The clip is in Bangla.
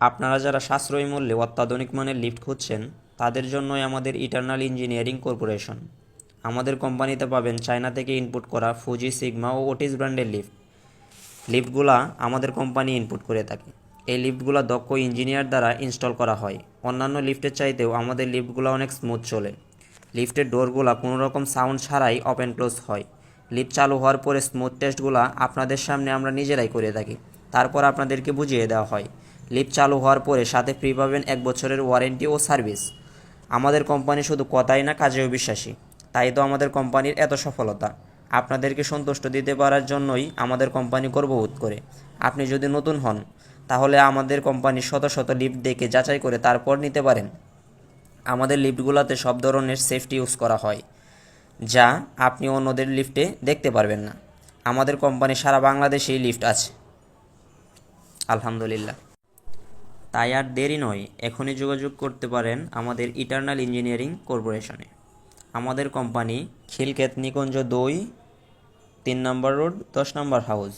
আপনারা যারা সাশ্রয়ী মূল্যে অত্যাধুনিক মানের লিফট খুঁজছেন তাদের জন্যই আমাদের ইটারনাল ইঞ্জিনিয়ারিং কর্পোরেশন। আমাদের কোম্পানিতে পাবেন চায়না থেকে ইনপুট করা ফুজি, সিগমা ও ওটিস ব্র্যান্ডের লিফটগুলা আমাদের কোম্পানি ইনপুট করে থাকে। এই লিফটগুলা দক্ষ ইঞ্জিনিয়ার দ্বারা ইনস্টল করা হয়। অন্যান্য লিফটের চাইতেও আমাদের লিফটগুলো অনেক স্মুথ চলে। লিফটের ডোরগুলা কোনো রকম সাউন্ড ছাড়াই ওপেন ক্লোজ হয়। লিফট চালু হওয়ার পরে স্মুথ টেস্টগুলা আপনাদের সামনে আমরা নিজেরাই করে থাকি, তারপর আপনাদেরকে বুঝিয়ে দেওয়া হয়। লিফট চালু হওয়ার পরে সাথে ফ্রি পাবেন 1 বছরের ওয়ারেন্টি ও সার্ভিস। আমাদের কোম্পানি শুধু কথাই না, কাজেও বিশ্বাসী। তাই তো আমাদের কোম্পানির এত সফলতা। আপনাদেরকে সন্তুষ্ট দিতে পারার জন্যই আমাদের কোম্পানি গর্ববোধ করে। আপনি যদি নতুন হন তাহলে আমাদের কোম্পানির শত শত লিফট দেখে যাচাই করে তারপর নিতে পারেন। আমাদের লিফটগুলোতে সব ধরনের সেফটি ইউজ করা হয়, যা আপনি অন্যদের লিফটে দেখতে পারবেন না। আমাদের কোম্পানি সারা বাংলাদেশেই লিফট আছে, আলহামদুলিল্লাহ। তাই আর দেরি নয়, এখনই যোগাযোগ করতে পারেন আমাদের ইটারনাল ইঞ্জিনিয়ারিং কর্পোরেশনে। আমাদের কোম্পানি খিলক্ষেত নিকুঞ্জ 2, 3 নম্বর রোড, 10 নম্বর হাউস।